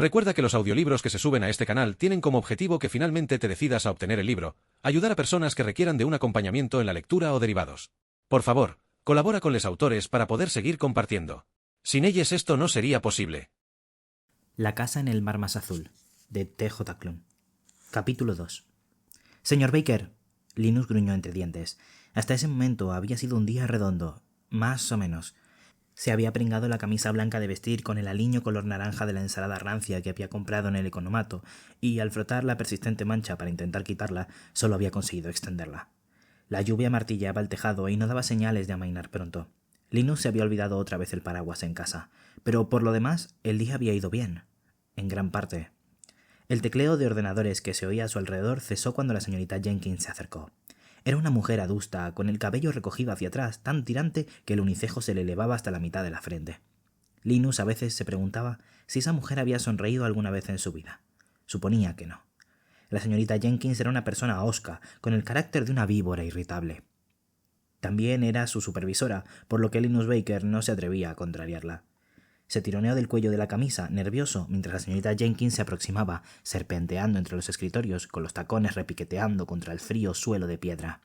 Recuerda que los audiolibros que se suben a este canal tienen como objetivo que finalmente te decidas a obtener el libro, ayudar a personas que requieran de un acompañamiento en la lectura o derivados. Por favor, colabora con los autores para poder seguir compartiendo. Sin ellos esto no sería posible. La casa en el mar más azul, de T.J. Klum. Capítulo 2. Señor Baker, Linus gruñó entre dientes. Hasta ese momento había sido un día redondo, más o menos. Se había pringado la camisa blanca de vestir con el aliño color naranja de la ensalada rancia que había comprado en el economato, y al frotar la persistente mancha para intentar quitarla, solo había conseguido extenderla. La lluvia martilleaba el tejado y no daba señales de amainar pronto. Linus se había olvidado otra vez el paraguas en casa, pero por lo demás el día había ido bien, en gran parte. El tecleo de ordenadores que se oía a su alrededor cesó cuando la señorita Jenkins se acercó. Era una mujer adusta, con el cabello recogido hacia atrás, tan tirante que el unicejo se le elevaba hasta la mitad de la frente. Linus a veces se preguntaba si esa mujer había sonreído alguna vez en su vida. Suponía que no. La señorita Jenkins era una persona hosca, con el carácter de una víbora irritable. También era su supervisora, por lo que Linus Baker no se atrevía a contrariarla. Se tironeó del cuello de la camisa, nervioso, mientras la señorita Jenkins se aproximaba, serpenteando entre los escritorios, con los tacones repiqueteando contra el frío suelo de piedra.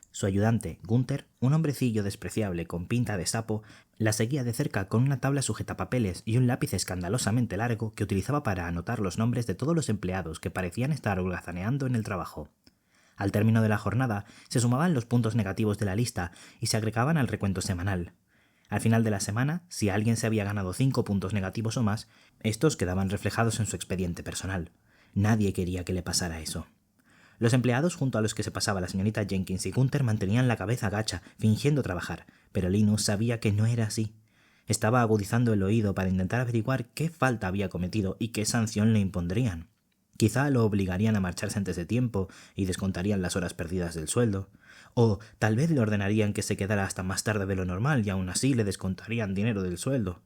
Su ayudante, Gunther, un hombrecillo despreciable con pinta de sapo, la seguía de cerca con una tabla sujetapapeles y un lápiz escandalosamente largo que utilizaba para anotar los nombres de todos los empleados que parecían estar holgazaneando en el trabajo. Al término de la jornada se sumaban los puntos negativos de la lista y se agregaban al recuento semanal. Al final de la semana, si alguien se había ganado 5 puntos negativos o más, estos quedaban reflejados en su expediente personal. Nadie quería que le pasara eso. Los empleados junto a los que se pasaba la señorita Jenkins y Gunther mantenían la cabeza gacha, fingiendo trabajar, pero Linus sabía que no era así. Estaba agudizando el oído para intentar averiguar qué falta había cometido y qué sanción le impondrían. Quizá lo obligarían a marcharse antes de tiempo y descontarían las horas perdidas del sueldo. O tal vez le ordenarían que se quedara hasta más tarde de lo normal y aún así le descontarían dinero del sueldo.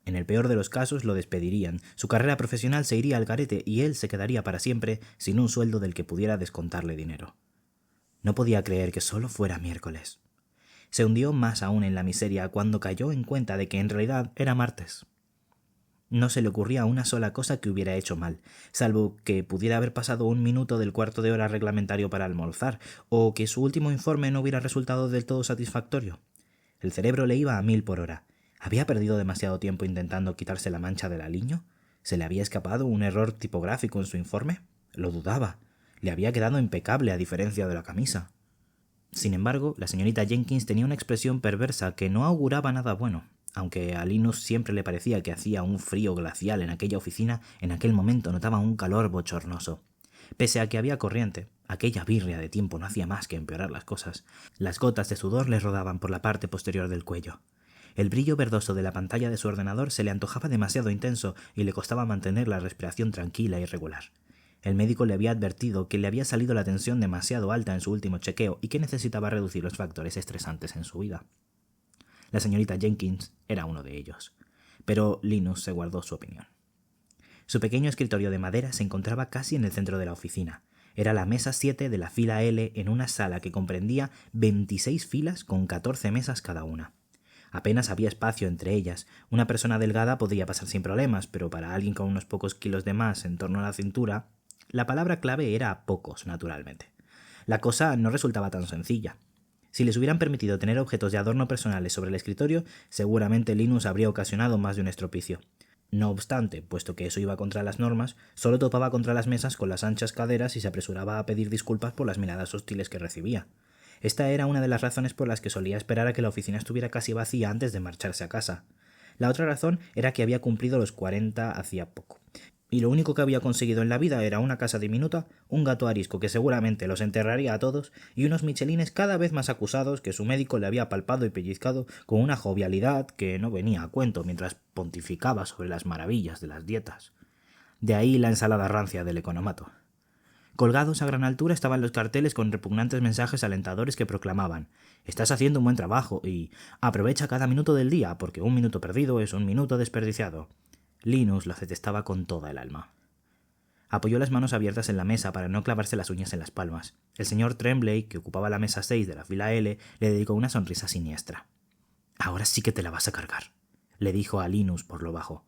En el peor de los casos lo despedirían, su carrera profesional se iría al garete y él se quedaría para siempre sin un sueldo del que pudiera descontarle dinero. No podía creer que solo fuera miércoles. Se hundió más aún en la miseria cuando cayó en cuenta de que en realidad era martes. No se le ocurría una sola cosa que hubiera hecho mal, salvo que pudiera haber pasado 1 minuto del cuarto de hora reglamentario para almorzar, o que su último informe no hubiera resultado del todo satisfactorio. El cerebro le iba a 1000 por hora. ¿Había perdido demasiado tiempo intentando quitarse la mancha del aliño? ¿Se le había escapado un error tipográfico en su informe? Lo dudaba. Le había quedado impecable a diferencia de la camisa. Sin embargo, la señorita Jenkins tenía una expresión perversa que no auguraba nada bueno. Aunque a Linus siempre le parecía que hacía un frío glacial en aquella oficina, en aquel momento notaba un calor bochornoso. Pese a que había corriente, aquella birria de tiempo no hacía más que empeorar las cosas. Las gotas de sudor le rodaban por la parte posterior del cuello. El brillo verdoso de la pantalla de su ordenador se le antojaba demasiado intenso y le costaba mantener la respiración tranquila y regular. El médico le había advertido que le había salido la tensión demasiado alta en su último chequeo y que necesitaba reducir los factores estresantes en su vida. La señorita Jenkins era uno de ellos, pero Linus se guardó su opinión. Su pequeño escritorio de madera se encontraba casi en el centro de la oficina. Era la mesa 7 de la fila L en una sala que comprendía 26 filas con 14 mesas cada una. Apenas había espacio entre ellas. Una persona delgada podría pasar sin problemas, pero para alguien con unos pocos kilos de más en torno a la cintura, la palabra clave era pocos, naturalmente. La cosa no resultaba tan sencilla. Si les hubieran permitido tener objetos de adorno personales sobre el escritorio, seguramente Linus habría ocasionado más de un estropicio. No obstante, puesto que eso iba contra las normas, solo topaba contra las mesas con las anchas caderas y se apresuraba a pedir disculpas por las miradas hostiles que recibía. Esta era una de las razones por las que solía esperar a que la oficina estuviera casi vacía antes de marcharse a casa. La otra razón era que había cumplido los 40 hacía poco. Y lo único que había conseguido en la vida era una casa diminuta, un gato arisco que seguramente los enterraría a todos y unos michelines cada vez más acusados que su médico le había palpado y pellizcado con una jovialidad que no venía a cuento mientras pontificaba sobre las maravillas de las dietas. De ahí la ensalada rancia del economato. Colgados a gran altura estaban los carteles con repugnantes mensajes alentadores que proclamaban: «Estás haciendo un buen trabajo» y «Aprovecha cada minuto del día porque 1 minuto perdido es 1 minuto desperdiciado». Linus lo detestaba con toda el alma. Apoyó las manos abiertas en la mesa para no clavarse las uñas en las palmas. El señor Tremblay, que ocupaba la mesa 6 de la fila L, le dedicó una sonrisa siniestra. «Ahora sí que te la vas a cargar», le dijo a Linus por lo bajo.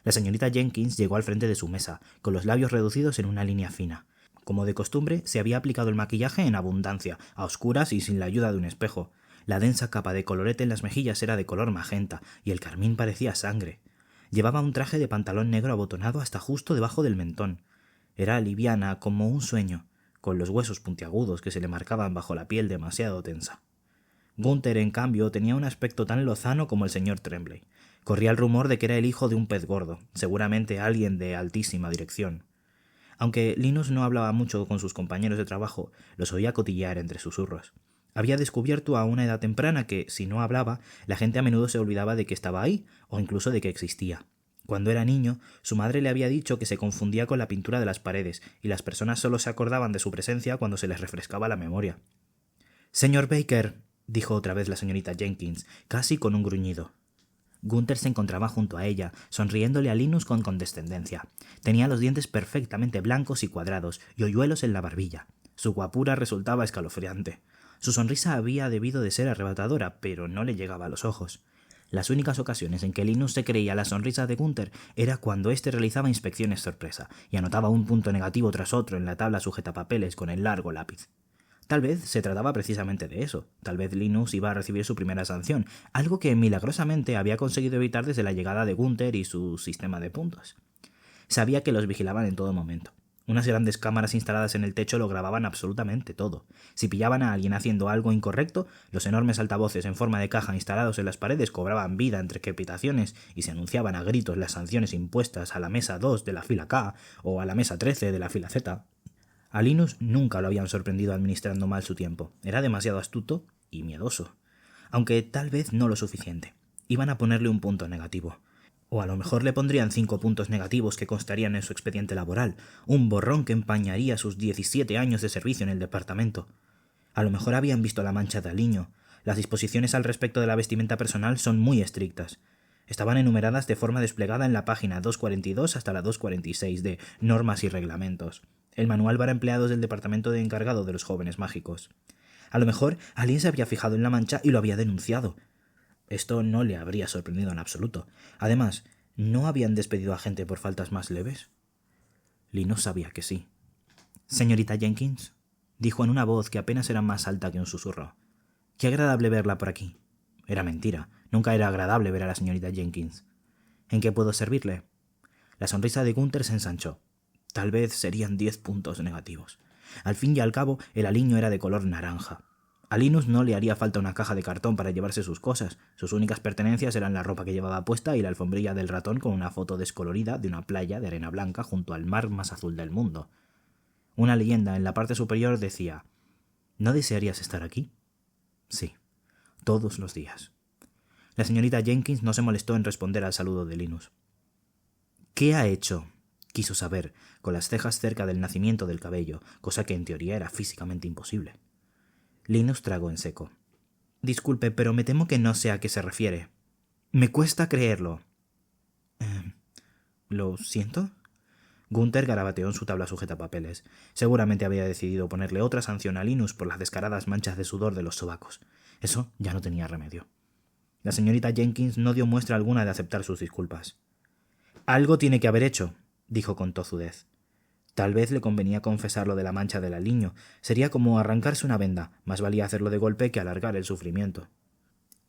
La señorita Jenkins llegó al frente de su mesa, con los labios reducidos en una línea fina. Como de costumbre, se había aplicado el maquillaje en abundancia, a oscuras y sin la ayuda de un espejo. La densa capa de colorete en las mejillas era de color magenta, y el carmín parecía sangre. Llevaba un traje de pantalón negro abotonado hasta justo debajo del mentón. Era liviana como un sueño, con los huesos puntiagudos que se le marcaban bajo la piel demasiado tensa. Gunther, en cambio, tenía un aspecto tan lozano como el señor Tremblay. Corría el rumor de que era el hijo de un pez gordo, seguramente alguien de altísima dirección. Aunque Linus no hablaba mucho con sus compañeros de trabajo, los oía cotillear entre susurros. Había descubierto a una edad temprana que, si no hablaba, la gente a menudo se olvidaba de que estaba ahí, o incluso de que existía. Cuando era niño, su madre le había dicho que se confundía con la pintura de las paredes, y las personas solo se acordaban de su presencia cuando se les refrescaba la memoria. «Señor Baker», dijo otra vez la señorita Jenkins, casi con un gruñido. Gunther se encontraba junto a ella, sonriéndole a Linus con condescendencia. Tenía los dientes perfectamente blancos y cuadrados, y hoyuelos en la barbilla. Su guapura resultaba escalofriante. Su sonrisa había debido de ser arrebatadora, pero no le llegaba a los ojos. Las únicas ocasiones en que Linus se creía la sonrisa de Gunther era cuando éste realizaba inspecciones sorpresa, y anotaba un punto negativo tras otro en la tabla sujetapapeles con el largo lápiz. Tal vez se trataba precisamente de eso. Tal vez Linus iba a recibir su primera sanción, algo que milagrosamente había conseguido evitar desde la llegada de Gunther y su sistema de puntos. Sabía que los vigilaban en todo momento. Unas grandes cámaras instaladas en el techo lo grababan absolutamente todo. Si pillaban a alguien haciendo algo incorrecto, los enormes altavoces en forma de caja instalados en las paredes cobraban vida entre crepitaciones y se anunciaban a gritos las sanciones impuestas a la mesa 2 de la fila K o a la mesa 13 de la fila Z. A Linus nunca lo habían sorprendido administrando mal su tiempo. Era demasiado astuto y miedoso. Aunque tal vez no lo suficiente. Iban a ponerle un punto negativo. O a lo mejor le pondrían 5 puntos negativos que constarían en su expediente laboral, un borrón que empañaría sus 17 años de servicio en el departamento. A lo mejor habían visto la mancha de aliño. Las disposiciones al respecto de la vestimenta personal son muy estrictas. Estaban enumeradas de forma desplegada en la página 242 hasta la 246 de Normas y Reglamentos, el manual para empleados del departamento de encargado de los jóvenes mágicos. A lo mejor alguien se había fijado en la mancha y lo había denunciado. Esto no le habría sorprendido en absoluto. Además, ¿no habían despedido a gente por faltas más leves? Linus sabía que sí. «Señorita Jenkins», dijo en una voz que apenas era más alta que un susurro. «Qué agradable verla por aquí». Era mentira. Nunca era agradable ver a la señorita Jenkins. «¿En qué puedo servirle?» La sonrisa de Gunther se ensanchó. Tal vez serían 10 puntos negativos. Al fin y al cabo, el aliño era de color naranja. A Linus no le haría falta una caja de cartón para llevarse sus cosas. Sus únicas pertenencias eran la ropa que llevaba puesta y la alfombrilla del ratón con una foto descolorida de una playa de arena blanca junto al mar más azul del mundo. Una leyenda en la parte superior decía: «¿No desearías estar aquí?» Sí, todos los días. La señorita Jenkins no se molestó en responder al saludo de Linus. «¿Qué ha hecho?», quiso saber, con las cejas cerca del nacimiento del cabello, cosa que en teoría era físicamente imposible. Linus tragó en seco. «Disculpe, pero me temo que no sé a qué se refiere. Me cuesta creerlo». «¿Lo siento?» Gunther garabateó en su tabla sujetapapeles. Seguramente había decidido ponerle otra sanción a Linus por las descaradas manchas de sudor de los sobacos. Eso ya no tenía remedio. La señorita Jenkins no dio muestra alguna de aceptar sus disculpas. «Algo tiene que haber hecho», dijo con tozudez. Tal vez le convenía confesar lo de la mancha del aliño. Sería como arrancarse una venda. Más valía hacerlo de golpe que alargar el sufrimiento.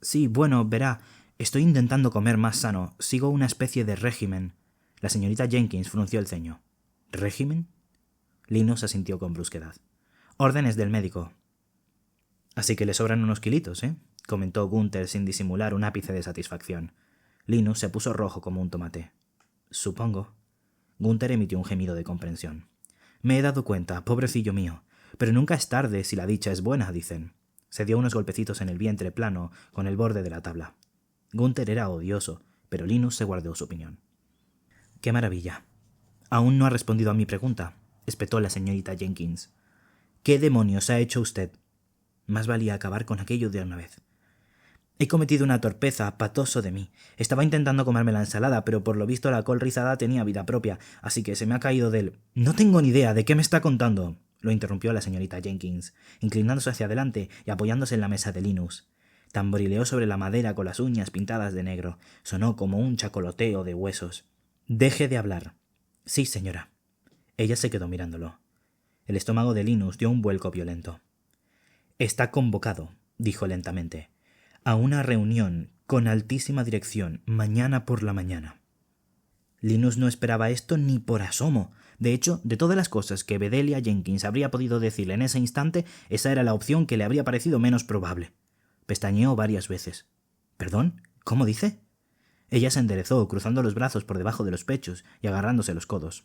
«Sí, bueno, verá, estoy intentando comer más sano. Sigo una especie de régimen». La señorita Jenkins frunció el ceño. «¿Régimen?» Linus asintió con brusquedad. «Órdenes del médico». «Así que le sobran unos kilitos, ¿eh?», comentó Gunther sin disimular un ápice de satisfacción. Linus se puso rojo como un tomate. «Supongo». Gunther emitió un gemido de comprensión. «Me he dado cuenta, pobrecillo mío. Pero nunca es tarde si la dicha es buena, dicen». Se dio unos golpecitos en el vientre plano con el borde de la tabla. Gunther era odioso, pero Linus se guardó su opinión. «Qué maravilla. Aún no ha respondido a mi pregunta», espetó la señorita Jenkins. «¿Qué demonios ha hecho usted?» Más valía acabar con aquello de una vez. «He cometido una torpeza, patoso de mí. Estaba intentando comerme la ensalada, pero por lo visto la col rizada tenía vida propia, así que se me ha caído del...» «No tengo ni idea de qué me está contando», lo interrumpió la señorita Jenkins, inclinándose hacia adelante y apoyándose en la mesa de Linus. Tamborileó sobre la madera con las uñas pintadas de negro. Sonó como un chacoloteo de huesos. Deje de hablar. Sí, señora. Ella se quedó mirándolo. El estómago de Linus dio un vuelco violento. Está convocado, dijo lentamente, a una reunión con altísima dirección mañana por la mañana. Linus no esperaba esto ni por asomo. De hecho, de todas las cosas que Bedelia Jenkins habría podido decirle en ese instante, esa era la opción que le habría parecido menos probable. Pestañeó varias veces. ¿Perdón? ¿Cómo dice? Ella se enderezó, cruzando los brazos por debajo de los pechos y agarrándose los codos.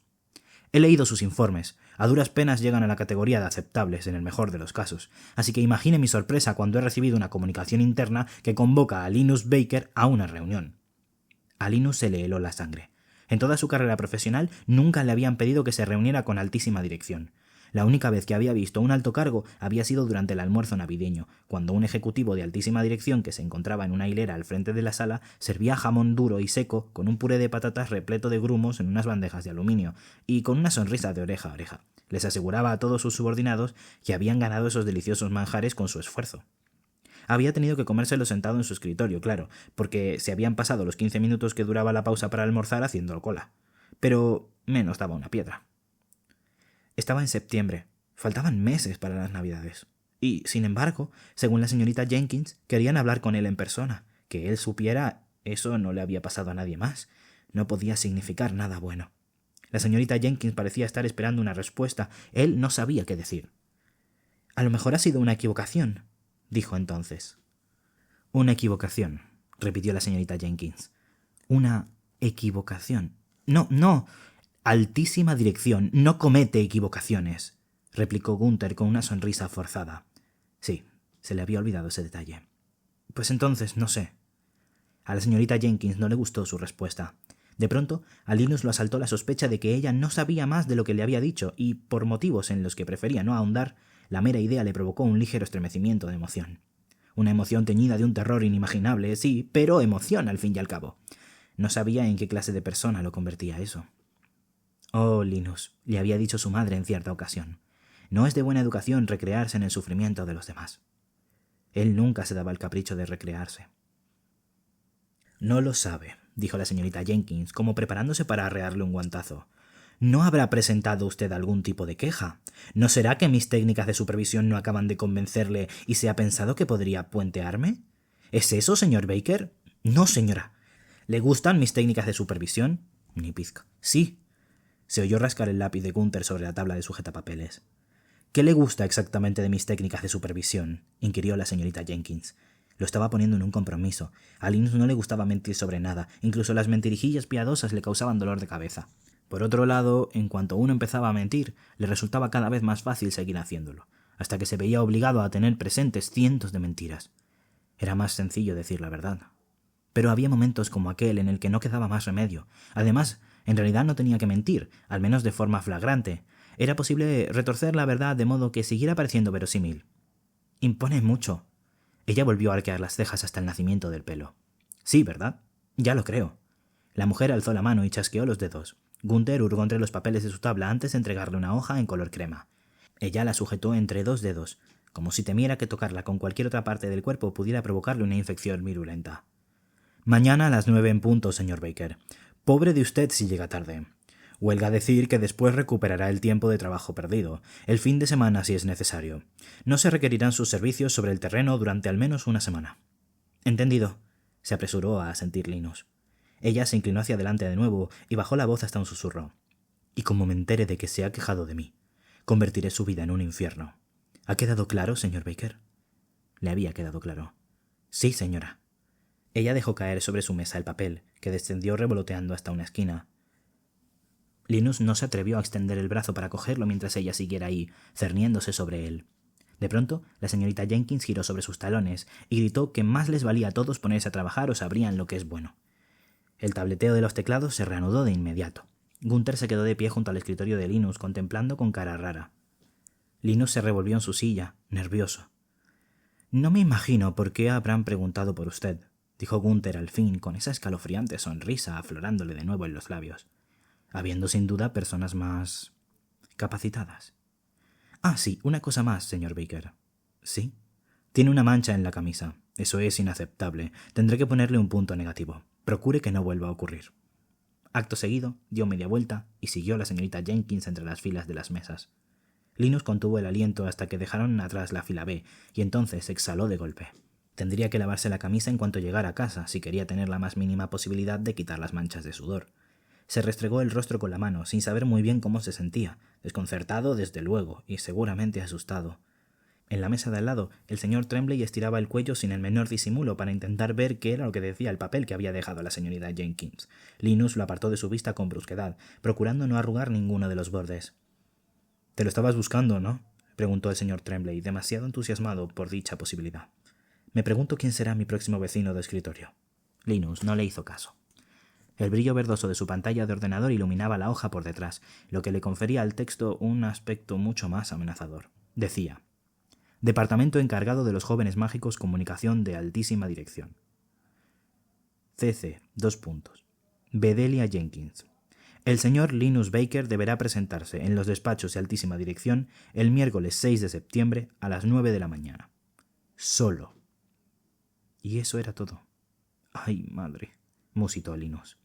He leído sus informes. A duras penas llegan a la categoría de aceptables en el mejor de los casos. Así que imagine mi sorpresa cuando he recibido una comunicación interna que convoca a Linus Baker a una reunión. A Linus se le heló la sangre. En toda su carrera profesional nunca le habían pedido que se reuniera con altísima dirección. La única vez que había visto un alto cargo había sido durante el almuerzo navideño, cuando un ejecutivo de altísima dirección que se encontraba en una hilera al frente de la sala servía jamón duro y seco con un puré de patatas repleto de grumos en unas bandejas de aluminio, y con una sonrisa de oreja a oreja. Les aseguraba a todos sus subordinados que habían ganado esos deliciosos manjares con su esfuerzo. Había tenido que comérselo sentado en su escritorio, claro, porque se habían pasado los 15 minutos que duraba la pausa para almorzar haciendo cola. Pero menos daba una piedra. Estaba en septiembre. Faltaban meses para las Navidades. Y, sin embargo, según la señorita Jenkins, querían hablar con él en persona. Que él supiera, eso no le había pasado a nadie más. No podía significar nada bueno. La señorita Jenkins parecía estar esperando una respuesta. Él no sabía qué decir. A lo mejor ha sido una equivocación, dijo entonces. Una equivocación, repitió la señorita Jenkins. Una equivocación. No. Altísima dirección no comete equivocaciones, replicó Gunther con una sonrisa forzada. Sí, se le había olvidado ese detalle. Pues entonces, no sé. A la señorita Jenkins no le gustó su respuesta. De pronto, a Linus lo asaltó la sospecha de que ella no sabía más de lo que le había dicho y, por motivos en los que prefería no ahondar, la mera idea le provocó un ligero estremecimiento de emoción. Una emoción teñida de un terror inimaginable, sí, pero emoción al fin y al cabo. No sabía en qué clase de persona lo convertía eso. Oh, Linus, le había dicho su madre en cierta ocasión. No es de buena educación recrearse en el sufrimiento de los demás. Él nunca se daba el capricho de recrearse. No lo sabe, dijo la señorita Jenkins, como preparándose para arrearle un guantazo. ¿No habrá presentado usted algún tipo de queja? ¿No será que mis técnicas de supervisión no acaban de convencerle y se ha pensado que podría puentearme? ¿Es eso, señor Baker? No, señora. ¿Le gustan mis técnicas de supervisión? Ni pizca. Sí. Se oyó rascar el lápiz de Gunther sobre la tabla de sujetapapeles. ¿Qué le gusta exactamente de mis técnicas de supervisión?, inquirió la señorita Jenkins. Lo estaba poniendo en un compromiso. A Linus no le gustaba mentir sobre nada, incluso las mentirijillas piadosas le causaban dolor de cabeza. Por otro lado, en cuanto uno empezaba a mentir, le resultaba cada vez más fácil seguir haciéndolo, hasta que se veía obligado a tener presentes cientos de mentiras. Era más sencillo decir la verdad. Pero había momentos como aquel en el que no quedaba más remedio. Además, en realidad no tenía que mentir, al menos de forma flagrante. Era posible retorcer la verdad de modo que siguiera pareciendo verosímil. Impone mucho. Ella volvió a arquear las cejas hasta el nacimiento del pelo. Sí, ¿verdad? Ya lo creo. La mujer alzó la mano y chasqueó los dedos. Gunther hurgó entre los papeles de su tabla antes de entregarle una hoja en color crema. Ella la sujetó entre dos dedos, como si temiera que tocarla con cualquier otra parte del cuerpo pudiera provocarle una infección virulenta. Mañana a las 9 en punto, señor Baker. Pobre de usted si llega tarde. Huelga decir que después recuperará el tiempo de trabajo perdido, el fin de semana si es necesario. No se requerirán sus servicios sobre el terreno durante al menos una semana. Entendido, se apresuró a asentir Linus. Ella se inclinó hacia adelante de nuevo y bajó la voz hasta un susurro. Y como me entere de que se ha quejado de mí, convertiré su vida en un infierno. ¿Ha quedado claro, señor Baker? Le había quedado claro. Sí, señora. Ella dejó caer sobre su mesa el papel, que descendió revoloteando hasta una esquina. Linus no se atrevió a extender el brazo para cogerlo mientras ella siguiera ahí, cerniéndose sobre él. De pronto, la señorita Jenkins giró sobre sus talones y gritó que más les valía a todos ponerse a trabajar o sabrían lo que es bueno. El tableteo de los teclados se reanudó de inmediato. Gunther se quedó de pie junto al escritorio de Linus, contemplando con cara rara. Linus se revolvió en su silla, nervioso. «No me imagino por qué habrán preguntado por usted», dijo Gunther al fin, con esa escalofriante sonrisa aflorándole de nuevo en los labios, habiendo sin duda personas más capacitadas. «Ah, sí, una cosa más, señor Baker». «¿Sí?» «Tiene una mancha en la camisa. Eso es inaceptable. Tendré que ponerle un punto negativo. Procure que no vuelva a ocurrir». Acto seguido, dio media vuelta y siguió a la señorita Jenkins entre las filas de las mesas. Linus contuvo el aliento hasta que dejaron atrás la fila B, y entonces exhaló de golpe. Tendría que lavarse la camisa en cuanto llegara a casa, si quería tener la más mínima posibilidad de quitar las manchas de sudor. Se restregó el rostro con la mano, sin saber muy bien cómo se sentía, desconcertado desde luego, y seguramente asustado. En la mesa de al lado, el señor Tremblay estiraba el cuello sin el menor disimulo para intentar ver qué era lo que decía el papel que había dejado la señorita Jenkins. Linus lo apartó de su vista con brusquedad, procurando no arrugar ninguno de los bordes. «Te lo estabas buscando, ¿no?», preguntó el señor Tremblay, demasiado entusiasmado por dicha posibilidad. «Me pregunto quién será mi próximo vecino de escritorio». Linus no le hizo caso. El brillo verdoso de su pantalla de ordenador iluminaba la hoja por detrás, lo que le confería al texto un aspecto mucho más amenazador. Decía: Departamento encargado de los jóvenes mágicos, comunicación de altísima dirección. CC, Bedelia Jenkins. El señor Linus Baker deberá presentarse en los despachos de altísima dirección el miércoles 6 de septiembre a las 9 de la mañana. Solo. Y eso era todo. ¡Ay, madre!, musitó Linus.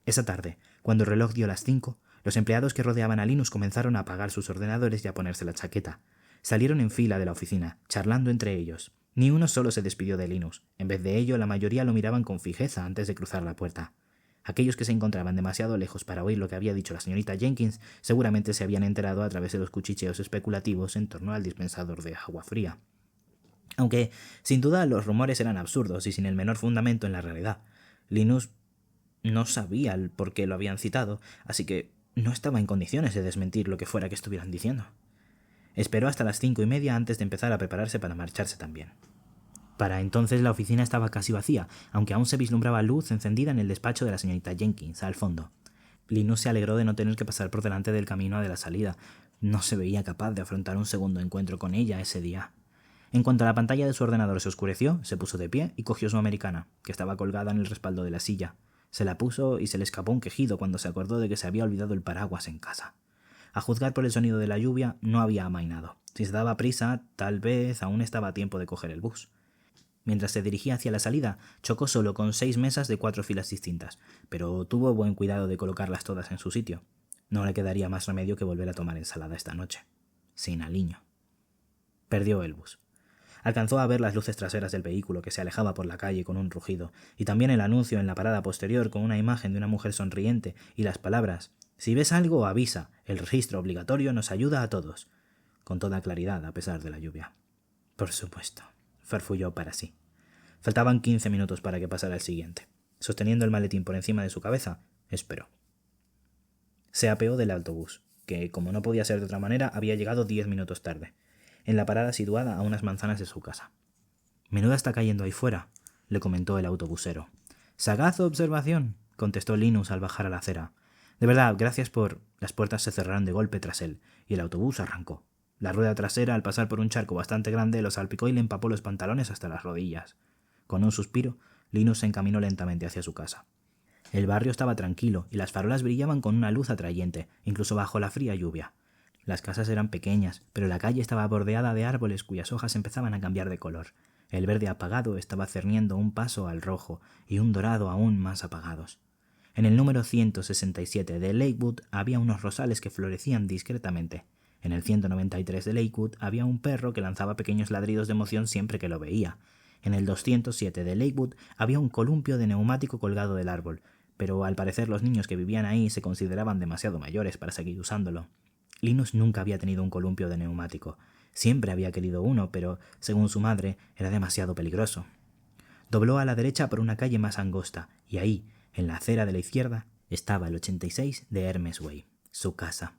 Esa tarde, cuando el reloj dio las 5, los empleados que rodeaban a Linus comenzaron a apagar sus ordenadores y a ponerse la chaqueta. Salieron en fila de la oficina, charlando entre ellos. Ni uno solo se despidió de Linus. En vez de ello, la mayoría lo miraban con fijeza antes de cruzar la puerta. Aquellos que se encontraban demasiado lejos para oír lo que había dicho la señorita Jenkins seguramente se habían enterado a través de los cuchicheos especulativos en torno al dispensador de agua fría. Aunque, sin duda, los rumores eran absurdos y sin el menor fundamento en la realidad. Linus no sabía el por qué lo habían citado, así que no estaba en condiciones de desmentir lo que fuera que estuvieran diciendo. Esperó hasta las 5:30 antes de empezar a prepararse para marcharse también. Para entonces la oficina estaba casi vacía, aunque aún se vislumbraba luz encendida en el despacho de la señorita Jenkins, al fondo. Linus se alegró de no tener que pasar por delante del camino de la salida. No se veía capaz de afrontar un segundo encuentro con ella ese día. En cuanto la pantalla de su ordenador se oscureció, se puso de pie y cogió su americana, que estaba colgada en el respaldo de la silla. Se la puso y se le escapó un quejido cuando se acordó de que se había olvidado el paraguas en casa. A juzgar por el sonido de la lluvia, no había amainado. Si se daba prisa, tal vez aún estaba a tiempo de coger el bus. Mientras se dirigía hacia la salida, chocó solo con 6 mesas de 4 filas distintas, pero tuvo buen cuidado de colocarlas todas en su sitio. No le quedaría más remedio que volver a tomar ensalada esta noche. Sin aliño. Perdió el bus. Alcanzó a ver las luces traseras del vehículo que se alejaba por la calle con un rugido, y también el anuncio en la parada posterior con una imagen de una mujer sonriente y las palabras: «Si ves algo, avisa. El registro obligatorio nos ayuda a todos», con toda claridad a pesar de la lluvia. Por supuesto, farfulló para sí. Faltaban 15 minutos para que pasara el siguiente. Sosteniendo el maletín por encima de su cabeza, esperó. Se apeó del autobús, que, como no podía ser de otra manera, había llegado 10 minutos tarde, en la parada situada a unas manzanas de su casa. «Menuda está cayendo ahí fuera», le comentó el autobusero. «Sagaz observación», contestó Linus al bajar a la acera. «De verdad, gracias por...». Las puertas se cerraron de golpe tras él, y el autobús arrancó. La rueda trasera, al pasar por un charco bastante grande, lo salpicó y le empapó los pantalones hasta las rodillas. Con un suspiro, Linus se encaminó lentamente hacia su casa. El barrio estaba tranquilo, y las farolas brillaban con una luz atrayente, incluso bajo la fría lluvia. Las casas eran pequeñas, pero la calle estaba bordeada de árboles cuyas hojas empezaban a cambiar de color. El verde apagado estaba cerniendo un paso al rojo y un dorado aún más apagados. En el número 167 de Lakewood había unos rosales que florecían discretamente. En el 193 de Lakewood había un perro que lanzaba pequeños ladridos de emoción siempre que lo veía. En el 207 de Lakewood había un columpio de neumático colgado del árbol, pero al parecer los niños que vivían ahí se consideraban demasiado mayores para seguir usándolo. Linus nunca había tenido un columpio de neumático. Siempre había querido uno, pero, según su madre, era demasiado peligroso. Dobló a la derecha por una calle más angosta, y ahí, en la acera de la izquierda, estaba el 86 de Hermes Way, su casa.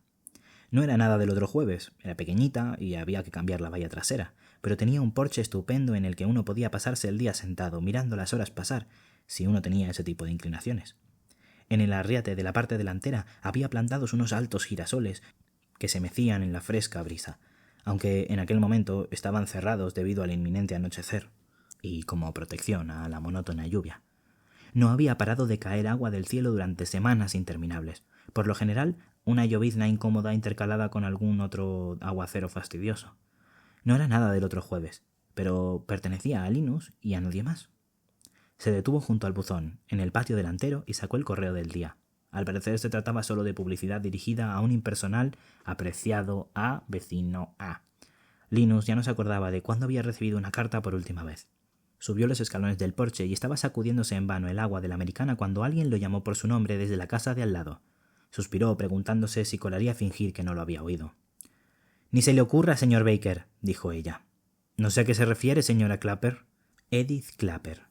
No era nada del otro jueves, era pequeñita y había que cambiar la valla trasera, pero tenía un porche estupendo en el que uno podía pasarse el día sentado, mirando las horas pasar, si uno tenía ese tipo de inclinaciones. En el arriate de la parte delantera había plantados unos altos girasoles que se mecían en la fresca brisa, aunque en aquel momento estaban cerrados debido al inminente anochecer, y como protección a la monótona lluvia. No había parado de caer agua del cielo durante semanas interminables, por lo general una llovizna incómoda intercalada con algún otro aguacero fastidioso. No era nada del otro jueves, pero pertenecía a Linus y a nadie más. Se detuvo junto al buzón, en el patio delantero, y sacó el correo del día. Al parecer se trataba solo de publicidad dirigida a un impersonal apreciado a vecino A. Linus ya no se acordaba de cuándo había recibido una carta por última vez. Subió los escalones del porche y estaba sacudiéndose en vano el agua de la americana cuando alguien lo llamó por su nombre desde la casa de al lado. Suspiró, preguntándose si colaría fingir que no lo había oído. «Ni se le ocurra, señor Baker», dijo ella. «No sé a qué se refiere, señora Clapper». Edith Clapper,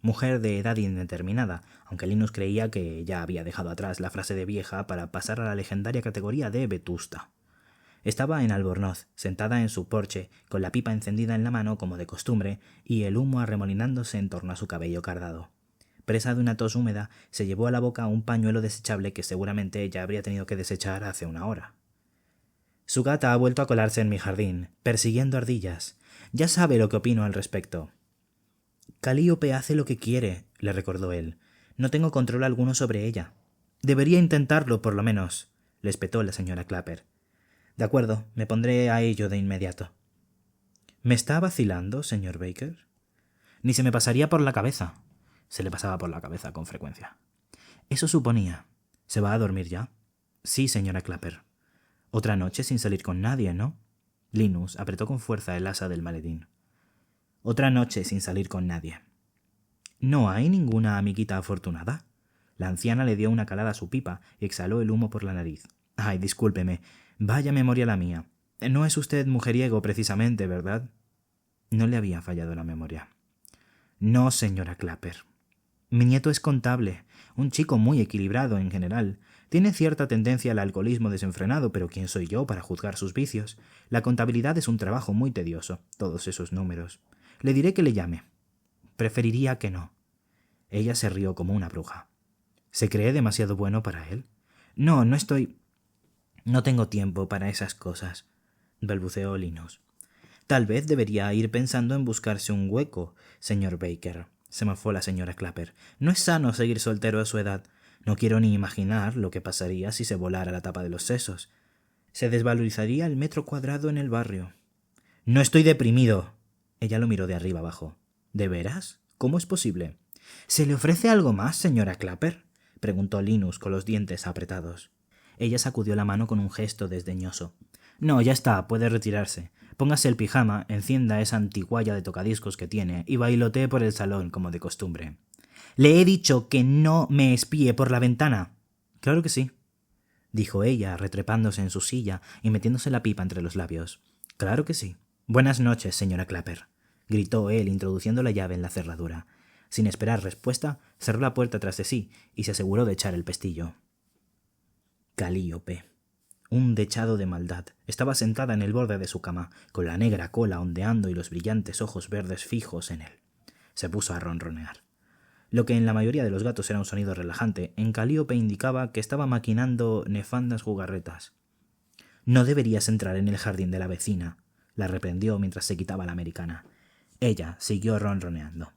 mujer de edad indeterminada, aunque Linus creía que ya había dejado atrás la frase de vieja para pasar a la legendaria categoría de vetusta. Estaba en Albornoz, sentada en su porche, con la pipa encendida en la mano como de costumbre y el humo arremolinándose en torno a su cabello cardado. Presa de una tos húmeda, se llevó a la boca un pañuelo desechable que seguramente ella habría tenido que desechar hace una hora. «Su gata ha vuelto a colarse en mi jardín, persiguiendo ardillas. Ya sabe lo que opino al respecto». «Calíope hace lo que quiere», le recordó él. «No tengo control alguno sobre ella». «Debería intentarlo, por lo menos», le espetó la señora Clapper. «De acuerdo, me pondré a ello de inmediato». «¿Me está vacilando, señor Baker?» «Ni se me pasaría por la cabeza». Se le pasaba por la cabeza con frecuencia. Eso suponía. ¿Se va a dormir ya? Sí, señora Clapper. Otra noche sin salir con nadie, ¿no? Linus apretó con fuerza el asa del maletín. Otra noche sin salir con nadie. ¿No hay ninguna amiguita afortunada? La anciana le dio una calada a su pipa y exhaló el humo por la nariz. Ay, discúlpeme. Vaya memoria la mía. No es usted mujeriego precisamente, ¿verdad? No le había fallado la memoria. No, señora Clapper. Mi nieto es contable, un chico muy equilibrado en general. Tiene cierta tendencia al alcoholismo desenfrenado, pero ¿quién soy yo para juzgar sus vicios? La contabilidad es un trabajo muy tedioso, todos esos números. Le diré que le llame. Preferiría que no. Ella se rió como una bruja. ¿Se cree demasiado bueno para él? No, no estoy... No tengo tiempo para esas cosas, balbuceó Linus. Tal vez debería ir pensando en buscarse un hueco, señor Baker. Se mofó la señora Clapper. No es sano seguir soltero a su edad. No quiero ni imaginar lo que pasaría si se volara la tapa de los sesos. Se desvalorizaría el metro cuadrado en el barrio. No estoy deprimido. Ella lo miró de arriba abajo. ¿De veras? ¿Cómo es posible? ¿Se le ofrece algo más, señora Clapper? Preguntó Linus con los dientes apretados. Ella sacudió la mano con un gesto desdeñoso. No, ya está, puede retirarse. Póngase el pijama, encienda esa antigualla de tocadiscos que tiene y bailotee por el salón como de costumbre. «Le he dicho que no me espíe por la ventana». «Claro que sí», dijo ella, retrepándose en su silla y metiéndose la pipa entre los labios. «Claro que sí». «Buenas noches, señora Clapper», gritó él, introduciendo la llave en la cerradura. Sin esperar respuesta, cerró la puerta tras de sí y se aseguró de echar el pestillo. Calíope, un dechado de maldad, estaba sentada en el borde de su cama, con la negra cola ondeando y los brillantes ojos verdes fijos en él. Se puso a ronronear. Lo que en la mayoría de los gatos era un sonido relajante, en Calíope indicaba que estaba maquinando nefandas jugarretas. «No deberías entrar en el jardín de la vecina», la reprendió mientras se quitaba la americana. Ella siguió ronroneando.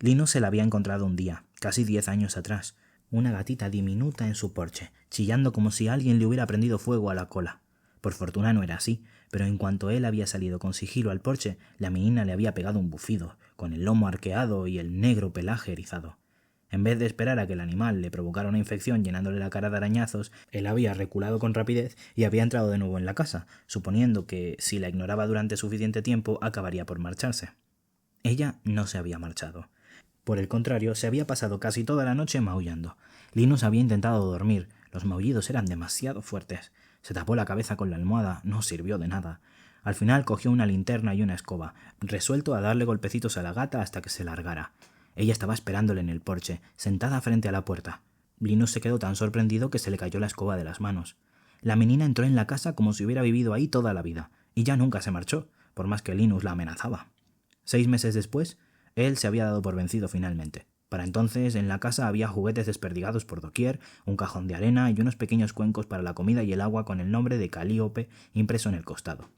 Linus se la había encontrado un día, casi 10 años atrás, una gatita diminuta en su porche, chillando como si alguien le hubiera prendido fuego a la cola. Por fortuna no era así, pero en cuanto él había salido con sigilo al porche, la menina le había pegado un bufido, con el lomo arqueado y el negro pelaje erizado. En vez de esperar a que el animal le provocara una infección llenándole la cara de arañazos, él había reculado con rapidez y había entrado de nuevo en la casa, suponiendo que, si la ignoraba durante suficiente tiempo, acabaría por marcharse. Ella no se había marchado. Por el contrario, se había pasado casi toda la noche maullando. Linus había intentado dormir. Los maullidos eran demasiado fuertes. Se tapó la cabeza con la almohada. No sirvió de nada. Al final cogió una linterna y una escoba, resuelto a darle golpecitos a la gata hasta que se largara. Ella estaba esperándole en el porche, sentada frente a la puerta. Linus se quedó tan sorprendido que se le cayó la escoba de las manos. La menina entró en la casa como si hubiera vivido ahí toda la vida, y ya nunca se marchó, por más que Linus la amenazaba. 6 meses después, él se había dado por vencido finalmente. Para entonces, en la casa había juguetes desperdigados por doquier, un cajón de arena y unos pequeños cuencos para la comida y el agua con el nombre de Calíope impreso en el costado.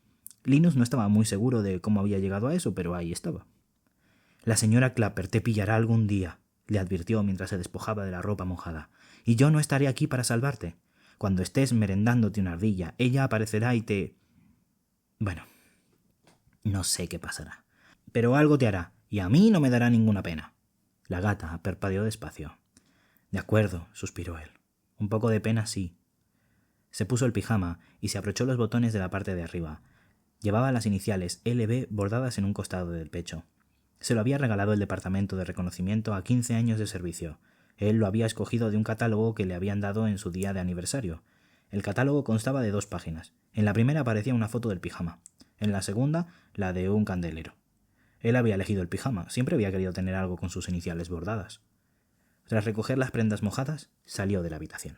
Linus no estaba muy seguro de cómo había llegado a eso, pero ahí estaba. «La señora Clapper te pillará algún día», le advirtió mientras se despojaba de la ropa mojada. «Y yo no estaré aquí para salvarte. Cuando estés merendándote una ardilla, ella aparecerá y te... Bueno, no sé qué pasará. Pero algo te hará, y a mí no me dará ninguna pena». La gata parpadeó despacio. «De acuerdo», suspiró él. «Un poco de pena, sí». Se puso el pijama y se abrochó los botones de la parte de arriba. Llevaba las iniciales LB bordadas en un costado del pecho. Se lo había regalado el Departamento de Reconocimiento a 15 años de servicio. Él lo había escogido de un catálogo que le habían dado en su día de aniversario. El catálogo constaba de 2 páginas. En la primera aparecía una foto del pijama. En la segunda, la de un candelero. Él había elegido el pijama. Siempre había querido tener algo con sus iniciales bordadas. Tras recoger las prendas mojadas, salió de la habitación.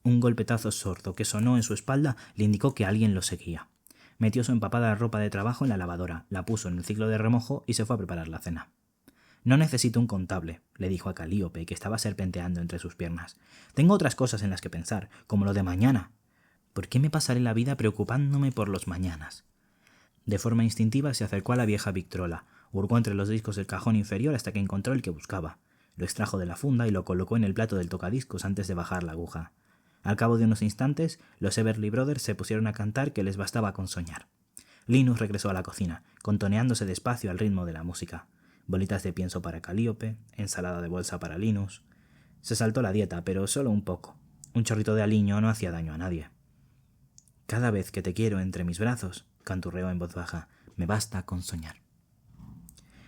Un golpetazo sordo que sonó en su espalda le indicó que alguien lo seguía. Metió su empapada ropa de trabajo en la lavadora, la puso en el ciclo de remojo y se fue a preparar la cena. «No necesito un contable», le dijo a Calíope, que estaba serpenteando entre sus piernas. «Tengo otras cosas en las que pensar, como lo de mañana. ¿Por qué me pasaré la vida preocupándome por los mañanas?» De forma instintiva se acercó a la vieja Victrola, hurgó entre los discos del cajón inferior hasta que encontró el que buscaba. Lo extrajo de la funda y lo colocó en el plato del tocadiscos antes de bajar la aguja. Al cabo de unos instantes, los Everly Brothers se pusieron a cantar que les bastaba con soñar. Linus regresó a la cocina, contoneándose despacio al ritmo de la música. Bolitas de pienso para Calíope, ensalada de bolsa para Linus. Se saltó la dieta, pero solo un poco. Un chorrito de aliño no hacía daño a nadie. «Cada vez que te quiero entre mis brazos», canturreó en voz baja, «me basta con soñar».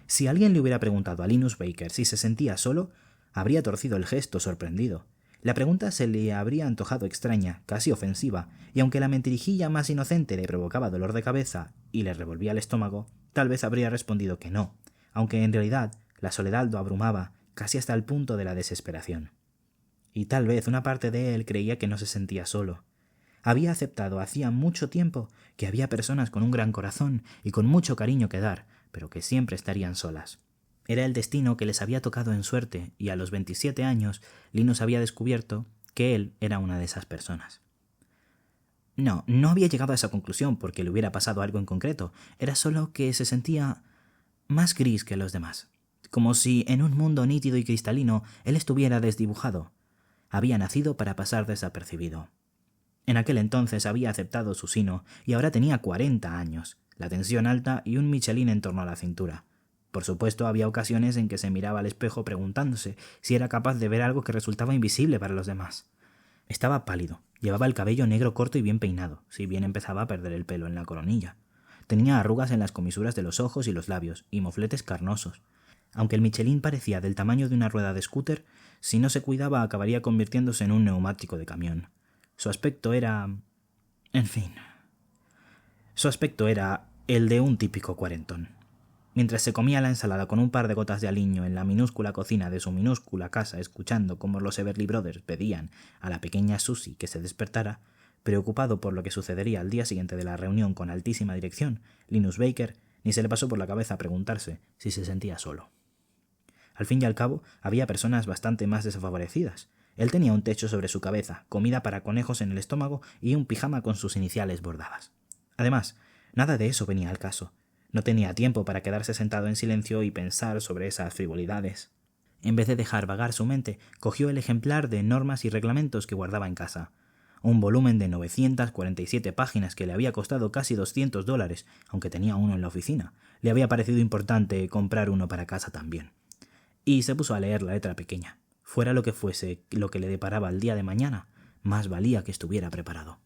Si alguien le hubiera preguntado a Linus Baker si se sentía solo, habría torcido el gesto sorprendido. La pregunta se le habría antojado extraña, casi ofensiva, y aunque la mentirijilla más inocente le provocaba dolor de cabeza y le revolvía el estómago, tal vez habría respondido que no, aunque en realidad la soledad lo abrumaba casi hasta el punto de la desesperación. Y tal vez una parte de él creía que no se sentía solo. Había aceptado hacía mucho tiempo que había personas con un gran corazón y con mucho cariño que dar, pero que siempre estarían solas. Era el destino que les había tocado en suerte, y a los 27 años Linus había descubierto que él era una de esas personas. No había llegado a esa conclusión porque le hubiera pasado algo en concreto. Era solo que se sentía más gris que los demás, como si en un mundo nítido y cristalino él estuviera desdibujado. Había nacido para pasar desapercibido. En aquel entonces había aceptado su sino y ahora tenía 40 años, la tensión alta y un Michelin en torno a la cintura. Por supuesto, había ocasiones en que se miraba al espejo preguntándose si era capaz de ver algo que resultaba invisible para los demás. Estaba pálido, llevaba el cabello negro corto y bien peinado, si bien empezaba a perder el pelo en la coronilla. Tenía arrugas en las comisuras de los ojos y los labios, y mofletes carnosos. Aunque el Michelin parecía del tamaño de una rueda de scooter, si no se cuidaba acabaría convirtiéndose en un neumático de camión. Su aspecto era... Su aspecto era el de un típico cuarentón. Mientras se comía la ensalada con un par de gotas de aliño en la minúscula cocina de su minúscula casa, escuchando cómo los Everly Brothers pedían a la pequeña Susie que se despertara, preocupado por lo que sucedería al día siguiente de la reunión con altísima dirección, Linus Baker ni se le pasó por la cabeza preguntarse si se sentía solo. Al fin y al cabo, había personas bastante más desfavorecidas. Él tenía un techo sobre su cabeza, comida para conejos en el estómago y un pijama con sus iniciales bordadas. Además, nada de eso venía al caso. No tenía tiempo para quedarse sentado en silencio y pensar sobre esas frivolidades. En vez de dejar vagar su mente, cogió el ejemplar de normas y reglamentos que guardaba en casa. Un volumen de 947 páginas que le había costado casi $200, aunque tenía uno en la oficina. Le había parecido importante comprar uno para casa también. Y se puso a leer la letra pequeña. Fuera lo que fuese lo que le deparaba el día de mañana, más valía que estuviera preparado.